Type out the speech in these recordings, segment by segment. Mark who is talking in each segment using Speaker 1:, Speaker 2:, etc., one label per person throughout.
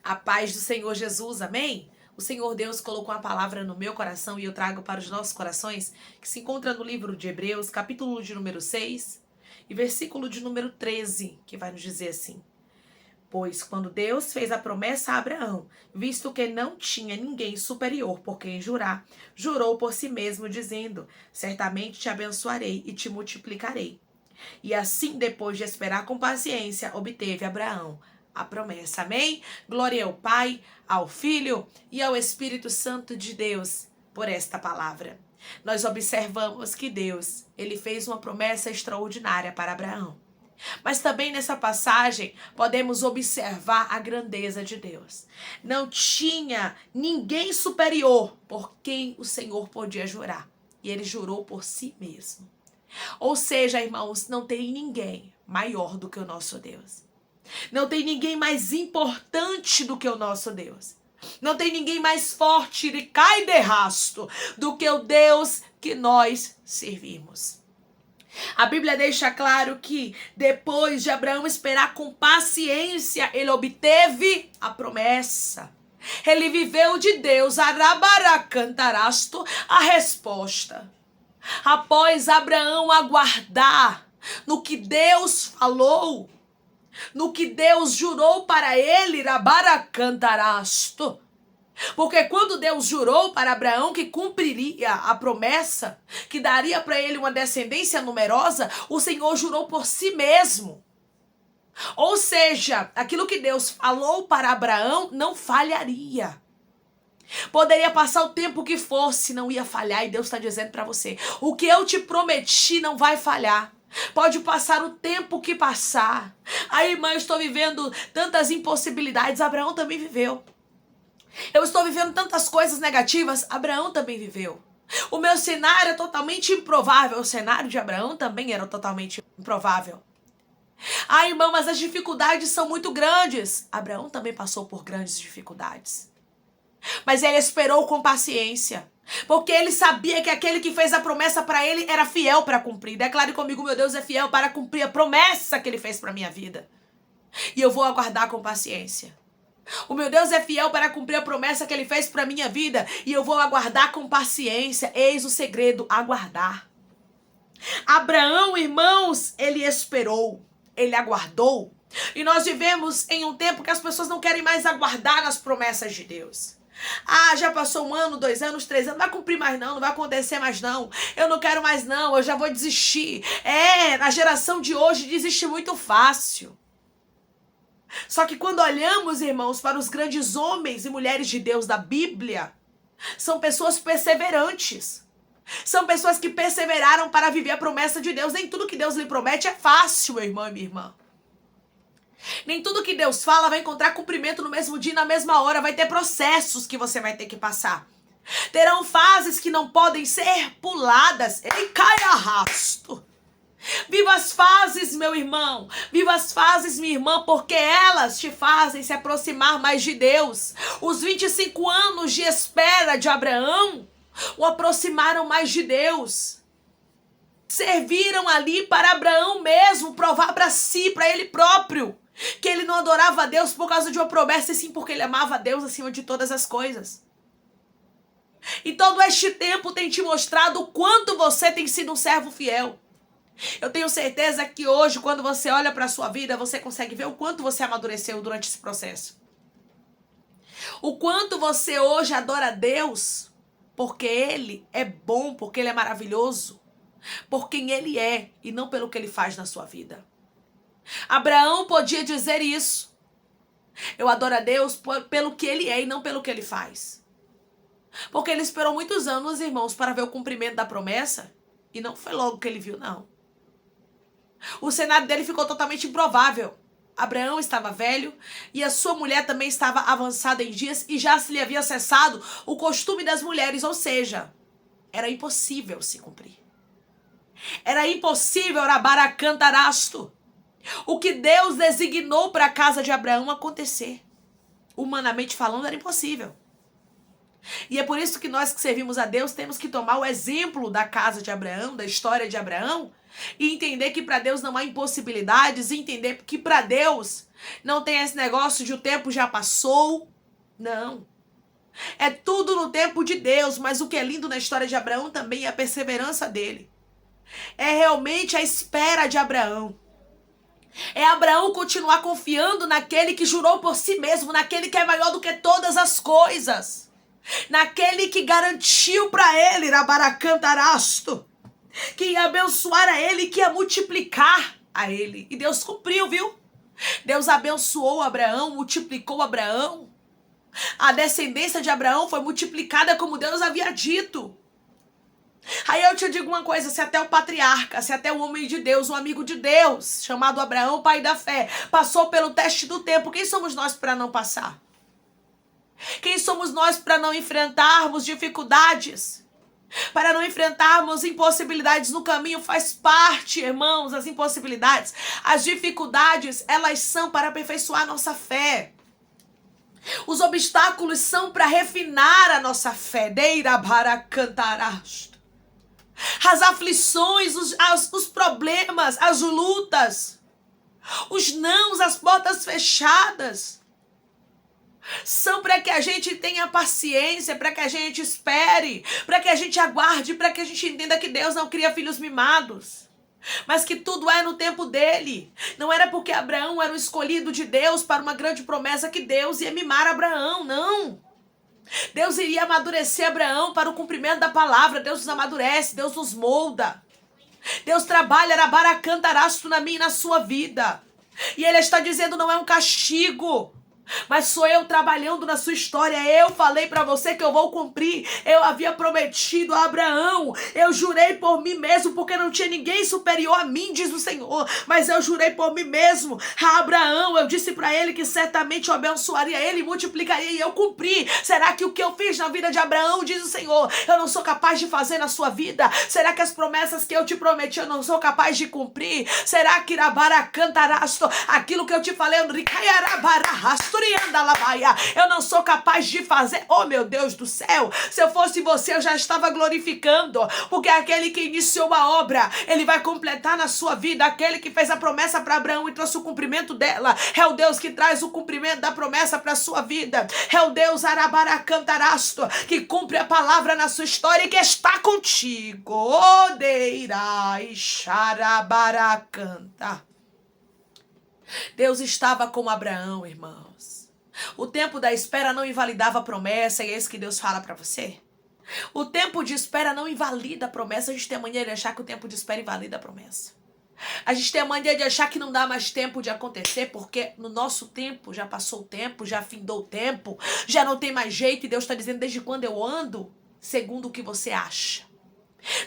Speaker 1: A paz do Senhor Jesus, amém? O Senhor Deus colocou uma palavra no meu coração e eu trago para os nossos corações, que se encontra no livro de Hebreus, capítulo de número 6 e versículo de número 13, que vai nos dizer assim: Pois quando Deus fez a promessa a Abraão, visto que não tinha ninguém superior por quem jurar, jurou por si mesmo, dizendo: Certamente te abençoarei e te multiplicarei. E assim, depois de esperar com paciência, obteve Abraão a promessa. Amém? Glória ao Pai, ao Filho e ao Espírito Santo de Deus por esta palavra. Nós observamos que Deus, ele fez uma promessa extraordinária para Abraão. Mas também nessa passagem podemos observar a grandeza de Deus. Não tinha ninguém superior por quem o Senhor podia jurar. E ele jurou por si mesmo. Ou seja, irmãos, não tem ninguém maior do que o nosso Deus. Não tem ninguém mais importante do que o nosso Deus. Não tem ninguém mais forte e cai de rasto do que o Deus que nós servimos. A Bíblia deixa claro que depois de Abraão esperar com paciência, ele obteve a promessa. Ele viveu de Deus, arabaracantarasто, a resposta. Após Abraão aguardar no que Deus falou, no que Deus jurou para ele, rabaracantarasто. Porque quando Deus jurou para Abraão que cumpriria a promessa, que daria para ele uma descendência numerosa, o Senhor jurou por si mesmo. Ou seja, aquilo que Deus falou para Abraão não falharia. Poderia passar o tempo que fosse, não ia falhar, e Deus está dizendo para você: o que eu te prometi não vai falhar. Pode passar o tempo que passar. Aí, irmã, eu estou vivendo tantas impossibilidades. Abraão também viveu. Eu estou vivendo tantas coisas negativas. Abraão também viveu. O meu cenário é totalmente improvável. O cenário de Abraão também era totalmente improvável. Ah, irmão, mas as dificuldades são muito grandes. Abraão também passou por grandes dificuldades. Mas ele esperou com paciência, porque ele sabia que aquele que fez a promessa para ele era fiel para cumprir. Declare comigo: meu Deus é fiel para cumprir a promessa que ele fez para minha vida. E eu vou aguardar com paciência. O meu Deus é fiel para cumprir a promessa que ele fez para minha vida, e eu vou aguardar com paciência. Eis o segredo: aguardar. Abraão, irmãos, ele esperou, ele aguardou. E nós vivemos em um tempo que as pessoas não querem mais aguardar nas promessas de Deus. Ah, já passou 1 ano, 2 anos, 3 anos, não vai cumprir mais não vai acontecer mais não. Eu não quero mais não, eu já vou desistir. A geração de hoje desiste muito fácil. Só que quando olhamos, irmãos, para os grandes homens e mulheres de Deus da Bíblia, são pessoas perseverantes. São pessoas que perseveraram para viver a promessa de Deus. Nem tudo que Deus lhe promete é fácil, meu irmão e minha irmã. Nem tudo que Deus fala vai encontrar cumprimento no mesmo dia e na mesma hora. Vai ter processos que você vai ter que passar. Terão fases que não podem ser puladas. E cai arrasto. Viva as fases, meu irmão. Viva as fases, minha irmã, porque elas te fazem se aproximar mais de Deus. Os 25 anos de espera de Abraão o aproximaram mais de Deus. Serviram ali para Abraão mesmo provar para si, para ele próprio, que ele não adorava a Deus por causa de uma promessa, e sim porque ele amava a Deus acima de todas as coisas. E todo este tempo tem te mostrado o quanto você tem sido um servo fiel. Eu tenho certeza que hoje, quando você olha para a sua vida, você consegue ver o quanto você amadureceu durante esse processo. O quanto você hoje adora a Deus, porque Ele é bom, porque Ele é maravilhoso, por quem Ele é e não pelo que Ele faz na sua vida. Abraão podia dizer isso. Eu adoro a Deus pelo que Ele é e não pelo que Ele faz. Porque ele esperou muitos anos, irmãos, para ver o cumprimento da promessa, e não foi logo que ele viu, não. O cenário dele ficou totalmente improvável. Abraão estava velho e a sua mulher também estava avançada em dias e já se lhe havia cessado o costume das mulheres, ou seja, era impossível se cumprir. Era impossível, rabaracantarasто, o que Deus designou para a casa de Abraão acontecer. Humanamente falando, era impossível. E é por isso que nós que servimos a Deus temos que tomar o exemplo da casa de Abraão, da história de Abraão, e entender que para Deus não há impossibilidades, e entender que para Deus não tem esse negócio de o tempo já passou. Não. É tudo no tempo de Deus, mas o que é lindo na história de Abraão também é a perseverança dele. É realmente a espera de Abraão. É Abraão continuar confiando naquele que jurou por si mesmo, naquele que é maior do que todas as coisas. Naquele que garantiu para ele, Rabaracantarasto, que ia abençoar a ele, que ia multiplicar a ele. E Deus cumpriu, viu? Deus abençoou Abraão, multiplicou Abraão. A descendência de Abraão foi multiplicada como Deus havia dito. Aí eu te digo uma coisa, se até o patriarca, se até o homem de Deus, um amigo de Deus, chamado Abraão, pai da fé, passou pelo teste do tempo, quem somos nós para não passar? Quem somos nós para não enfrentarmos dificuldades? Para não enfrentarmos impossibilidades no caminho? Faz parte, irmãos, as impossibilidades. As dificuldades, elas são para aperfeiçoar a nossa fé. Os obstáculos são para refinar a nossa fé. Deira para cantarasto. As aflições, os problemas, as lutas, os nãos, as portas fechadas, são para que a gente tenha paciência, para que a gente espere, para que a gente aguarde, para que a gente entenda que Deus não cria filhos mimados, mas que tudo é no tempo dele. Não era porque Abraão era o escolhido de Deus para uma grande promessa que Deus ia mimar Abraão, não. Deus iria amadurecer Abraão para o cumprimento da palavra. Deus nos amadurece, Deus nos molda. Deus trabalha Rabaracantarasto na minha e na sua vida. E Ele está dizendo, não é um castigo, mas sou eu trabalhando na sua história. Eu falei para você que eu vou cumprir. Eu havia prometido a Abraão. Eu jurei por mim mesmo, porque não tinha ninguém superior a mim, diz o Senhor. Mas eu jurei por mim mesmo a Abraão. Eu disse para ele que certamente eu abençoaria ele, multiplicaria, e eu cumpri. Será que o que eu fiz na vida de Abraão, diz o Senhor, eu não sou capaz de fazer na sua vida? Será que as promessas que eu te prometi eu não sou capaz de cumprir? Será que Rabaracantarasto, aquilo que eu te falei, eu não sou capaz de fazer? Oh, meu Deus do céu, se eu fosse você, eu já estava glorificando, porque aquele que iniciou a obra, ele vai completar na sua vida. Aquele que fez a promessa para Abraão e trouxe o cumprimento dela, é o Deus que traz o cumprimento da promessa para a sua vida. É o Deus Arabaracantarasto, que cumpre a palavra na sua história e que está contigo. Odeira e Xarabaracanta. Deus estava com Abraão, irmãos. O tempo da espera não invalidava a promessa, e é isso que Deus fala para você. O tempo de espera não invalida a promessa. A gente tem a mania de achar que o tempo de espera invalida a promessa. A gente tem a mania de achar que não dá mais tempo de acontecer, porque no nosso tempo já passou o tempo, já findou o tempo, já não tem mais jeito, e Deus está dizendo, desde quando eu ando segundo o que você acha?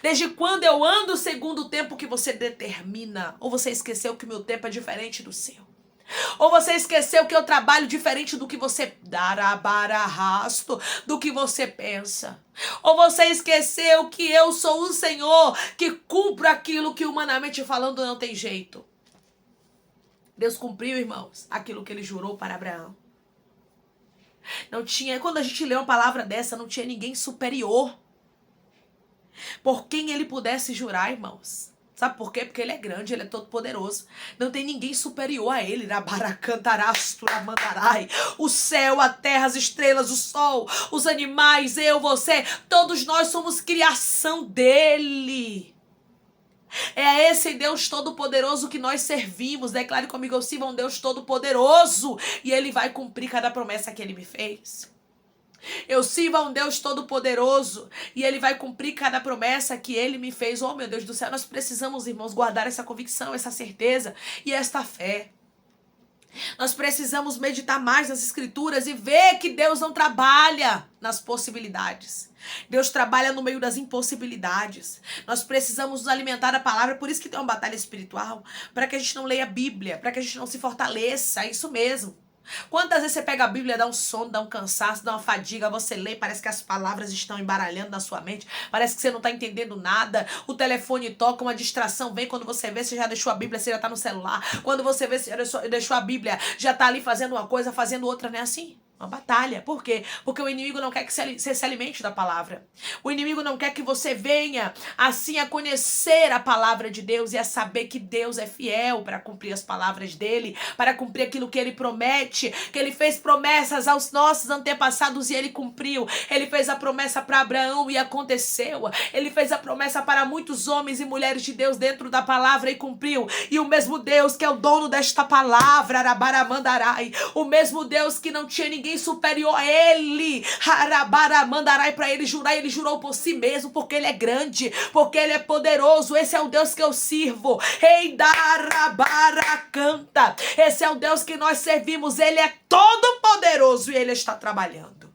Speaker 1: Desde quando eu ando segundo o tempo que você determina? Ou você esqueceu que o meu tempo é diferente do seu? Ou você esqueceu que eu trabalho diferente do que você darabarasto, do que você pensa? Ou você esqueceu que eu sou o Senhor que cumpro aquilo que humanamente falando não tem jeito? Deus cumpriu, irmãos, aquilo que ele jurou para Abraão. Não tinha, quando a gente lê uma palavra dessa, não tinha ninguém superior por quem ele pudesse jurar, irmãos. Sabe por quê? Porque ele é grande, ele é todo poderoso. Não tem ninguém superior a ele. O céu, a terra, as estrelas, o sol, os animais, eu, você, todos nós somos criação dele. É a esse Deus todo-poderoso que nós servimos. Declare comigo, eu sirvo a um Deus todo-poderoso e ele vai cumprir cada promessa que ele me fez. Eu sirvo a um Deus todo-poderoso e ele vai cumprir cada promessa que ele me fez. Oh, meu Deus do céu, nós precisamos, irmãos, guardar essa convicção, essa certeza e esta fé. Nós precisamos meditar mais nas escrituras e ver que Deus não trabalha nas possibilidades. Deus trabalha no meio das impossibilidades. Nós precisamos nos alimentar da palavra, por isso que tem uma batalha espiritual, para que a gente não leia a Bíblia, para que a gente não se fortaleça, é isso mesmo. Quantas vezes você pega a Bíblia, dá um sono, dá um cansaço, dá uma fadiga, você lê, parece que as palavras estão embaralhando na sua mente, parece que você não está entendendo nada, o telefone toca, uma distração vem, quando você vê, você já deixou a Bíblia, você já está no celular, quando você vê, você já deixou a Bíblia, já está ali fazendo uma coisa, fazendo outra, não é assim? Uma batalha. Por quê? Porque o inimigo não quer que você se alimente da palavra. O inimigo não quer que você venha assim a conhecer a palavra de Deus e a saber que Deus é fiel para cumprir as palavras dele, para cumprir aquilo que ele promete, que ele fez promessas aos nossos antepassados e ele cumpriu. Ele fez a promessa para Abraão e aconteceu. Ele fez a promessa para muitos homens e mulheres de Deus dentro da palavra e cumpriu. E o mesmo Deus que é o dono desta palavra, Arabaramandarai, o mesmo Deus que não tinha ninguém superior a ele, Arabaramandarai, para ele jurar, ele jurou por si mesmo, porque ele é grande, porque ele é poderoso. Esse é o Deus que eu sirvo. Rei da Arabaracanta. Esse é o Deus que nós servimos. Ele é todo poderoso e ele está trabalhando.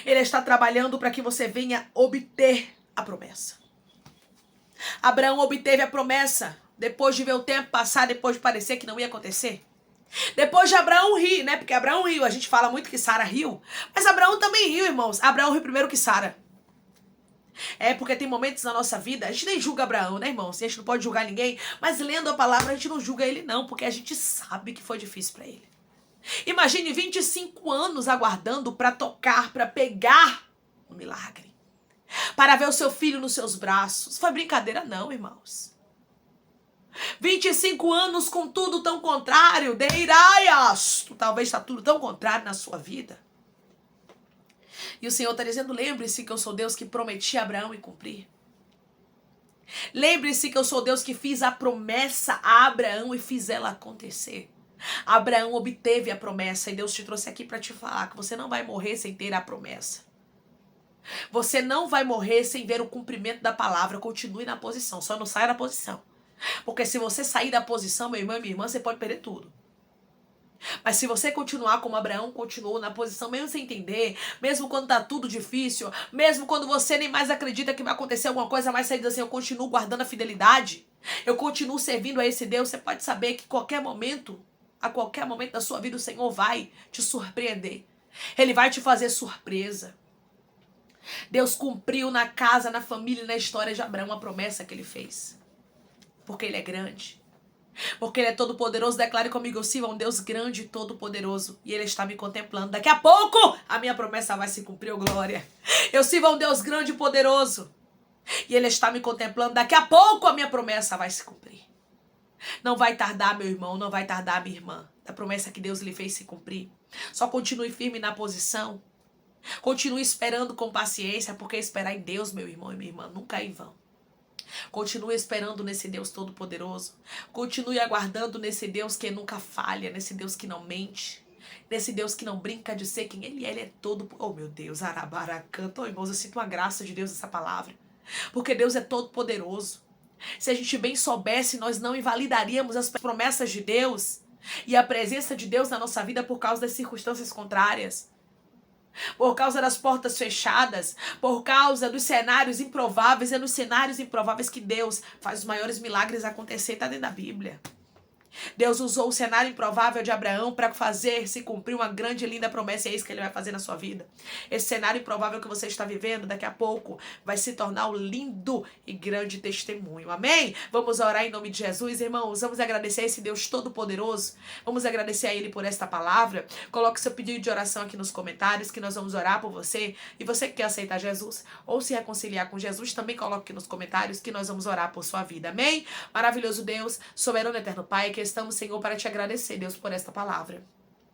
Speaker 1: Ele está trabalhando para que você venha obter a promessa. Abraão obteve a promessa depois de ver o tempo passar, depois de parecer que não ia acontecer. Depois de Abraão rir, né? Porque Abraão riu. A gente fala muito que Sara riu, mas Abraão também riu, irmãos. Abraão riu primeiro que Sara. É porque tem momentos na nossa vida, a gente nem julga Abraão, né, irmãos? A gente não pode julgar ninguém, mas lendo a palavra a gente não julga ele não, porque a gente sabe que foi difícil para ele. Imagine 25 anos aguardando para tocar, para pegar um milagre, para ver o seu filho nos seus braços. Foi brincadeira não, irmãos. 25 anos com tudo tão contrário, deiraias, talvez está tudo tão contrário na sua vida. E o Senhor está dizendo, lembre-se que eu sou Deus que prometi a Abraão e cumpri. Lembre-se que eu sou Deus que fiz a promessa a Abraão e fiz ela acontecer. Abraão obteve a promessa e Deus te trouxe aqui para te falar que você não vai morrer sem ter a promessa. Você não vai morrer sem ver o cumprimento da palavra. Continue na posição, só não saia da posição. Porque se você sair da posição, meu irmão e minha irmã, você pode perder tudo. Mas se você continuar como Abraão continuou na posição, mesmo sem entender, mesmo quando tá tudo difícil, mesmo quando você nem mais acredita que vai acontecer alguma coisa, mas você diz assim, eu continuo guardando a fidelidade, eu continuo servindo a esse Deus, você pode saber que a qualquer momento da sua vida, o Senhor vai te surpreender. Ele vai te fazer surpresa. Deus cumpriu na casa, na família e na história de Abraão a promessa que ele fez. Porque ele é grande. Porque ele é todo poderoso. Declare comigo, eu sirvo a um Deus grande e todo poderoso. E ele está me contemplando. Daqui a pouco a minha promessa vai se cumprir, oh glória. Eu sirvo a um Deus grande e poderoso. E ele está me contemplando. Daqui a pouco a minha promessa vai se cumprir. Não vai tardar, meu irmão, não vai tardar, minha irmã. A promessa que Deus lhe fez se cumprir. Só continue firme na posição. Continue esperando com paciência, porque esperar em Deus, meu irmão e minha irmã, nunca é em vão. Continue esperando nesse Deus todo-poderoso. Continue aguardando nesse Deus que nunca falha, nesse Deus que não mente, nesse Deus que não brinca de ser quem Ele é. Ele é todo... Oh, meu Deus, arabaracanta. Oh, irmãos, eu sinto a graça de Deus nessa palavra. Porque Deus é todo-poderoso. Se a gente bem soubesse, nós não invalidaríamos as promessas de Deus e a presença de Deus na nossa vida por causa das circunstâncias contrárias. Por causa das portas fechadas, por causa dos cenários improváveis. É nos cenários improváveis que Deus faz os maiores milagres acontecer, está dentro da Bíblia. Deus usou o cenário improvável de Abraão para fazer se cumprir uma grande e linda promessa, e é isso que ele vai fazer na sua vida. Esse cenário improvável que você está vivendo, daqui a pouco, vai se tornar um lindo e grande testemunho. Amém? Vamos orar em nome de Jesus, irmãos. Vamos agradecer a esse Deus todo-poderoso. Vamos agradecer a Ele por esta palavra. Coloque seu pedido de oração aqui nos comentários, que nós vamos orar por você. E você que quer aceitar Jesus ou se reconciliar com Jesus, também coloque aqui nos comentários que nós vamos orar por sua vida. Amém? Maravilhoso Deus, soberano eterno Pai, que estamos, Senhor, para te agradecer, Deus, por esta palavra.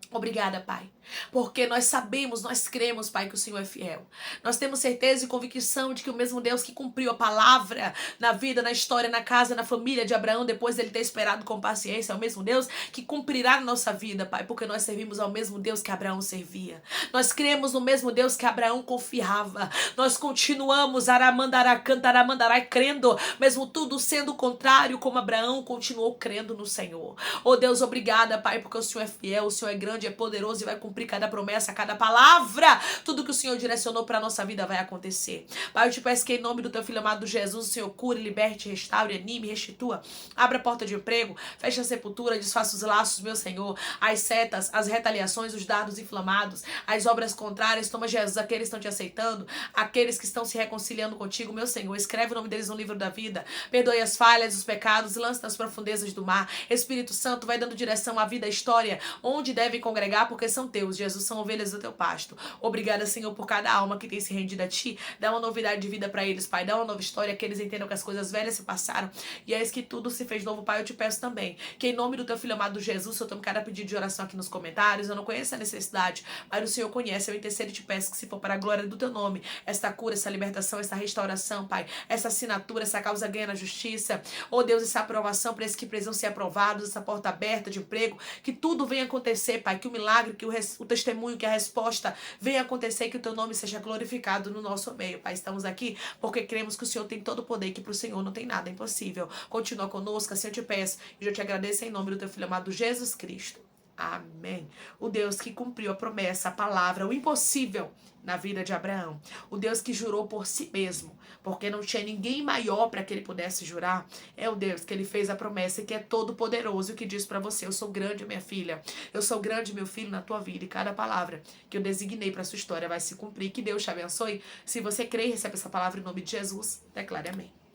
Speaker 1: Obrigada, Pai, porque nós sabemos, nós cremos, Pai, que o Senhor é fiel. Nós temos certeza e convicção de que o mesmo Deus que cumpriu a palavra na vida, na história, na casa, na família de Abraão, depois dele ter esperado com paciência, é o mesmo Deus que cumprirá na nossa vida, Pai, porque nós servimos ao mesmo Deus que Abraão servia. Nós cremos no mesmo Deus que Abraão confiava. Nós continuamos aramandarai, crendo, mesmo tudo sendo contrário, como Abraão continuou crendo no Senhor. Oh Deus, obrigada, Pai, porque o Senhor é fiel, o Senhor é grande, é poderoso e vai cumprir cada promessa, cada palavra. Tudo que o Senhor direcionou para a nossa vida vai acontecer. Pai, eu te peço que em nome do teu filho amado Jesus, o Senhor cure, liberte, restaure, anime, restitua. Abra a porta de emprego, feche a sepultura, desfaça os laços, meu Senhor. As setas, as retaliações, os dardos inflamados, as obras contrárias. Toma, Jesus, aqueles que estão te aceitando, aqueles que estão se reconciliando contigo, meu Senhor. Escreve o nome deles no livro da vida. Perdoe as falhas, os pecados, lance nas profundezas do mar. Espírito Santo, vai dando direção à vida, à história, onde devem congregar porque são teus. Jesus, são ovelhas do teu pasto. Obrigada, Senhor, por cada alma que tem se rendido a ti. Dá uma novidade de vida para eles, Pai. Dá uma nova história, que eles entendam que as coisas velhas se passaram e eis que tudo se fez novo, Pai. Eu te peço também que em nome do teu filho amado Jesus, eu tomo cada pedido de oração aqui nos comentários. Eu não conheço a necessidade, mas o Senhor conhece. Eu intercedo e te peço que, se for para a glória do teu nome, esta cura, essa libertação, essa restauração, Pai, essa assinatura, essa causa ganha na justiça, oh Deus, essa aprovação para esses que precisam ser aprovados, essa porta aberta de emprego, que tudo venha acontecer, Pai, que o milagre, que o testemunho, que a resposta venha acontecer, que o teu nome seja glorificado no nosso meio, Pai. Estamos aqui porque cremos que o Senhor tem todo o poder, que para o Senhor não tem nada impossível. Continua conosco, assim eu te peço, e eu te agradeço em nome do teu filho amado Jesus Cristo. Amém. O Deus que cumpriu a promessa, a palavra, o impossível na vida de Abraão. O Deus que jurou por si mesmo, porque não tinha ninguém maior para que ele pudesse jurar. É o Deus que ele fez a promessa e que é todo poderoso, e que diz para você: eu sou grande, minha filha. Eu sou grande, meu filho, na tua vida. E cada palavra que eu designei para sua história vai se cumprir. Que Deus te abençoe. Se você crê e recebe essa palavra em nome de Jesus, declare amém.